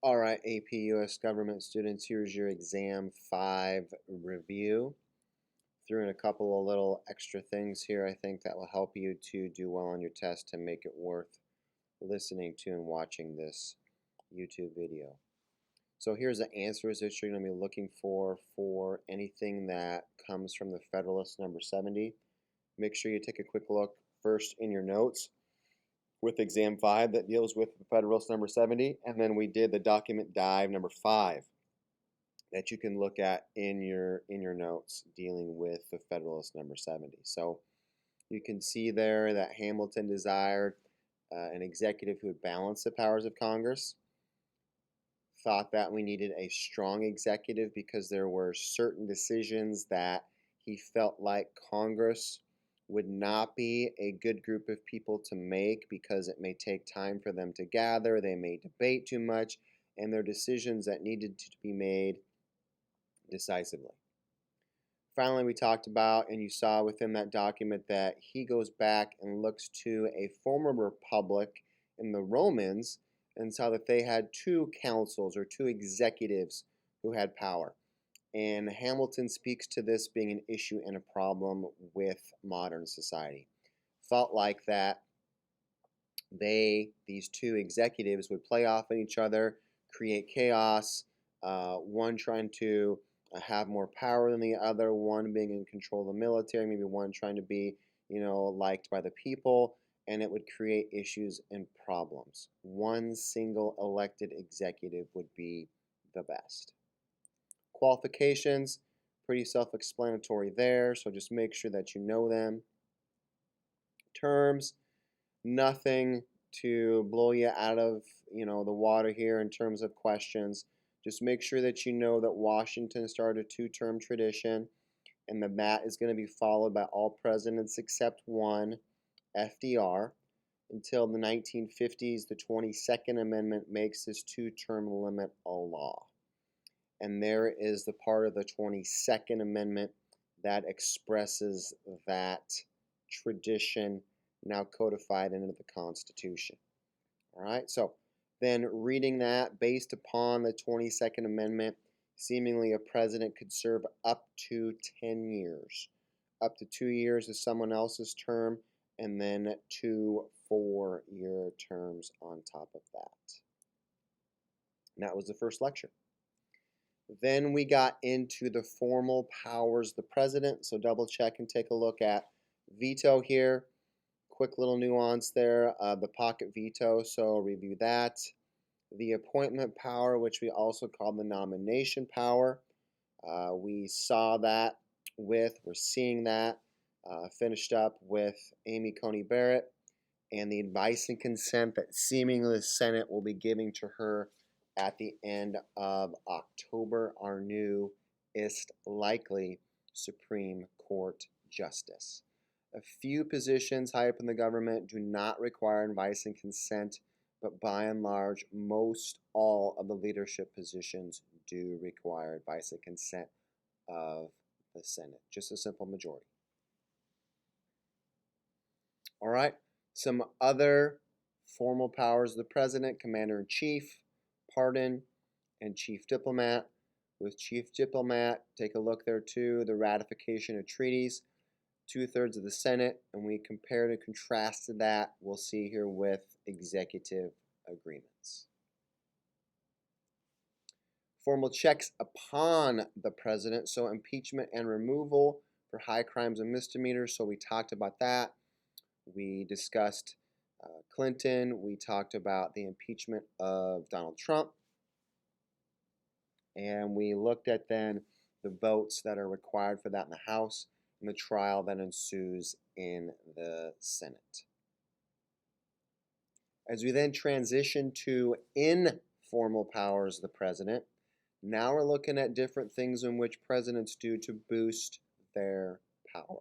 All right, AP US Government students, here's your Exam 5 review. Threw in a couple of little extra things here I think that will help you to do well on your test to make it worth listening to and watching this YouTube video. So here's the answers that you're going to be looking for anything that comes from the Federalist number 70. Make sure you take a quick look first in your notes with Exam 5 that deals with the Federalist number 70, and then we did the document dive number 5 that you can look at in your notes dealing with the Federalist number 70. So you can see there that Hamilton desired an executive who would balance the powers of Congress, thought that we needed a strong executive because there were certain decisions that he felt like Congress would not be a good group of people to make because it may take time for them to gather, they may debate too much, and they're decisions that needed to be made decisively. Finally, we talked about, and you saw within that document, that he goes back and looks to a former republic in the Romans and saw that they had two councils or two executives who had power. And Hamilton speaks to this being an issue and a problem with modern society. Felt like that these two executives, would play off on each other, create chaos, one trying to have more power than the other, one being in control of the military, maybe one trying to be, liked by the people, and it would create issues and problems. One single elected executive would be the best. Qualifications, pretty self-explanatory there, so just make sure that you know them. Terms, nothing to blow you out of the water here in terms of questions. Just make sure that you know that Washington started a two-term tradition, and that is going to be followed by all presidents except one, FDR, until the 1950s. The 22nd Amendment makes this two-term limit a law. And there is the part of the 22nd Amendment that expresses that tradition now codified into the Constitution. All right, so then reading that, based upon the 22nd Amendment, seemingly a president could serve up to 10 years. Up to 2 years is someone else's term, and then 2 4-year terms on top of that. And that was the first lecture. Then we got into the formal powers of the president. So double check and take a look at veto here. Quick little nuance there, the pocket veto, so review that. The appointment power, which we also call the nomination power. We're seeing that finished up with Amy Coney Barrett, and the advice and consent that seemingly the Senate will be giving to her at the end of October, our newest likely Supreme Court justice. A few positions high up in the government do not require advice and consent, but by and large, most all of the leadership positions do require advice and consent of the Senate. Just a simple majority. All right, some other formal powers of the president: commander-in-chief, pardon, and chief diplomat. With chief diplomat, take a look there too, the ratification of treaties, 2/3 of the Senate, and we compared and contrasted that, we'll see here, with executive agreements. Formal checks upon the president, so impeachment and removal for high crimes and misdemeanors, so we talked about that. We discussed Clinton, we talked about the impeachment of Donald Trump, and we looked at then the votes that are required for that in the House and the trial that ensues in the Senate. As we then transition to informal powers of the president, now we're looking at different things in which presidents do to boost their power.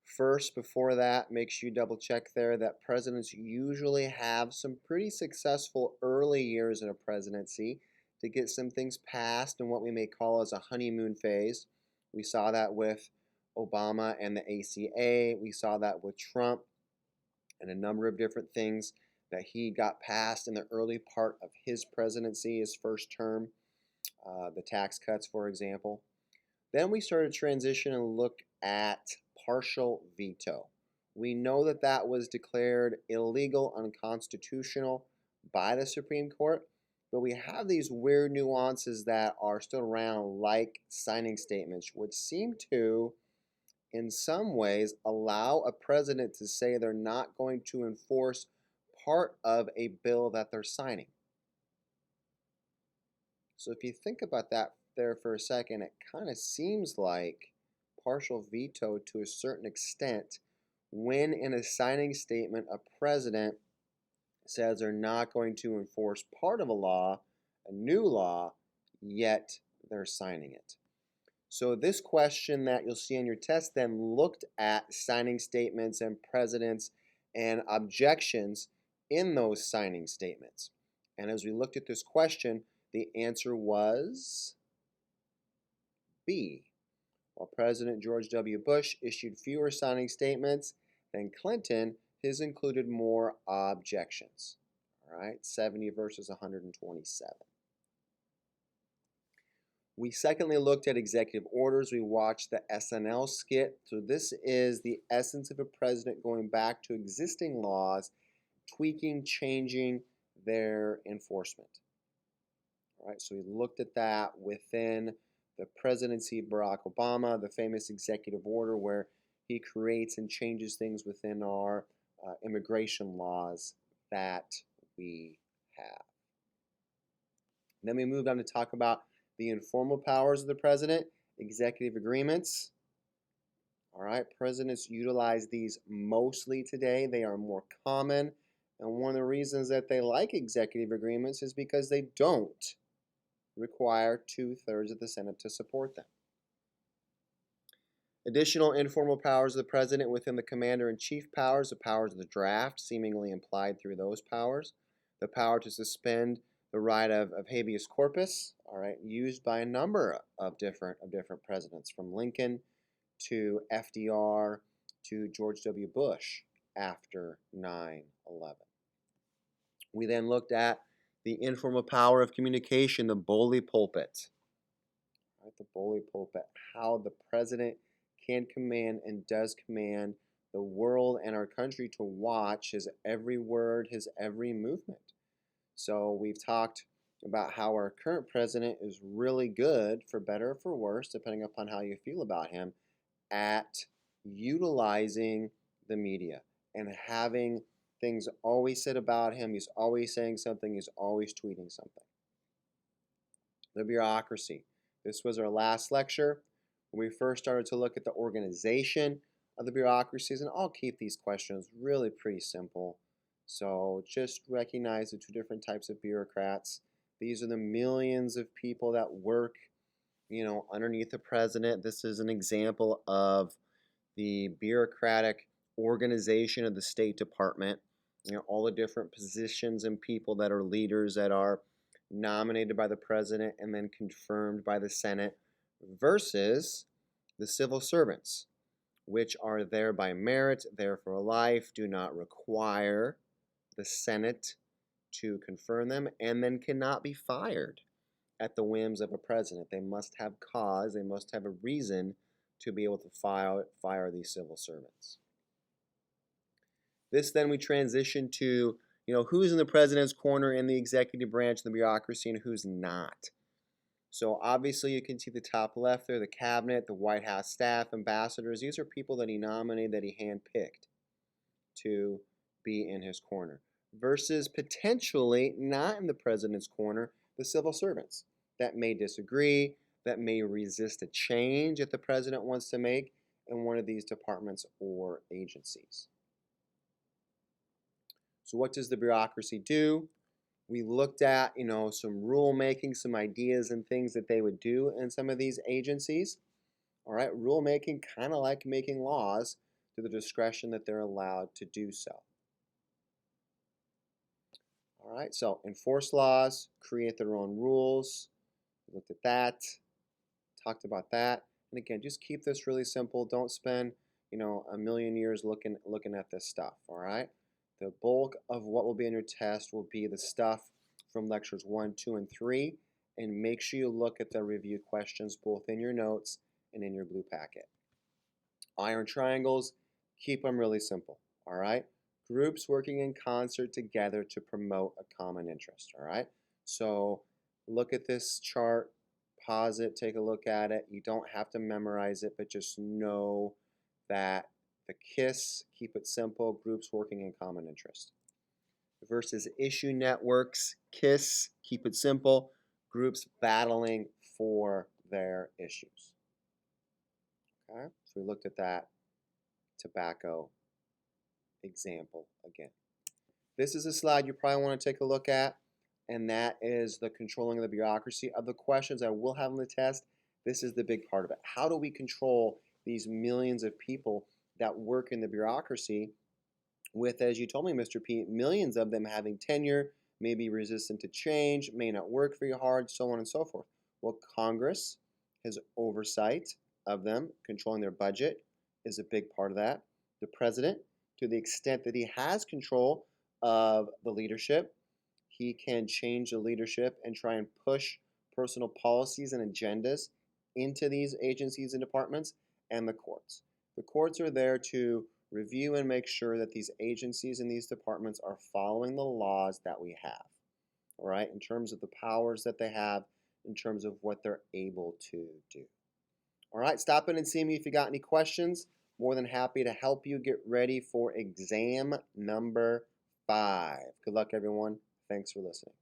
First, before that, make sure you double check there that presidents usually have some pretty successful early years in a presidency to get some things passed in what we may call as a honeymoon phase. We saw that with Obama and the ACA. We saw that with Trump and a number of different things that he got passed in the early part of his presidency, his first term, the tax cuts, for example. Then we started to transition and look at partial veto. We know that that was declared illegal, unconstitutional by the Supreme Court, but we have these weird nuances that are still around, like signing statements, which seem to, in some ways, allow a president to say they're not going to enforce part of a bill that they're signing. So if you think about that there for a second, it kind of seems like partial veto to a certain extent when in a signing statement a president says they're not going to enforce part of a law, a new law, yet they're signing it. So this question that you'll see on your test then looked at signing statements and presidents and objections in those signing statements. And as we looked at this question, the answer was B. While President George W. Bush issued fewer signing statements than Clinton, his included more objections. All right, 70 versus 127. We secondly looked at executive orders. We watched the SNL skit. So this is the essence of a president going back to existing laws, tweaking, changing their enforcement. All right, so we looked at that within the presidency of Barack Obama, the famous executive order where he creates and changes things within our immigration laws that we have. And then we moved on to talk about the informal powers of the president, executive agreements. All right, presidents utilize these mostly today. They are more common. And one of the reasons that they like executive agreements is because they don't require 2/3 of the Senate to support them. Additional informal powers of the president within the commander-in-chief powers, the powers of the draft, seemingly implied through those powers, the power to suspend the right of habeas corpus, all right, used by a number of different presidents, from Lincoln to FDR to George W. Bush after 9/11. We then looked at the informal power of communication, the bully pulpit. Right, the bully pulpit, how the president can command and does command the world and our country to watch his every word, his every movement. So we've talked about how our current president is really good, for better or for worse, depending upon how you feel about him, at utilizing the media and having things always said about him. He's always saying something. He's always tweeting something. The bureaucracy. This was our last lecture when we first started to look at the organization of the bureaucracies, and I'll keep these questions really pretty simple. So just recognize the two different types of bureaucrats. These are the millions of people that work, underneath the president. This is an example of the bureaucratic organization of the State Department. All the different positions and people that are leaders that are nominated by the president and then confirmed by the Senate, versus the civil servants, which are there by merit, there for life, do not require the Senate to confirm them, and then cannot be fired at the whims of a president. They must have cause, they must have a reason to be able to fire these civil servants. This then we transition to, who's in the president's corner in the executive branch of the bureaucracy and who's not. So obviously you can see the top left there, the cabinet, the White House staff, ambassadors. These are people that he nominated, that he handpicked to be in his corner. Versus potentially not in the president's corner, the civil servants that may disagree, that may resist a change that the president wants to make in one of these departments or agencies. So what does the bureaucracy do? We looked at, some rulemaking, some ideas and things that they would do in some of these agencies. All right, rulemaking, kind of like making laws, to the discretion that they're allowed to do so. All right, so enforce laws, create their own rules. We looked at that, talked about that. And again, just keep this really simple. Don't spend, a million years looking at this stuff, all right? The bulk of what will be in your test will be the stuff from lectures 1, 2, and 3, and make sure you look at the review questions both in your notes and in your blue packet. Iron triangles, keep them really simple, all right? Groups working in concert together to promote a common interest, all right? So look at this chart, pause it, take a look at it. You don't have to memorize it, but just know that the KISS, keep it simple, groups working in common interest. Versus issue networks, KISS, keep it simple, groups battling for their issues. Okay, so we looked at that tobacco example again. This is a slide you probably want to take a look at, and that is the controlling of the bureaucracy. Of the questions I will have on the test, this is the big part of it. How do we control these millions of people that work in the bureaucracy with, as you told me, Mr. P, millions of them having tenure, may be resistant to change, may not work very hard, so on and so forth. Well, Congress has oversight of them, controlling their budget is a big part of that. The president, to the extent that he has control of the leadership, he can change the leadership and try and push personal policies and agendas into these agencies and departments, and the courts. The courts are there to review and make sure that these agencies and these departments are following the laws that we have, all right, in terms of the powers that they have, in terms of what they're able to do. All right, stop in and see me if you got any questions. More than happy to help you get ready for exam number 5. Good luck, everyone. Thanks for listening.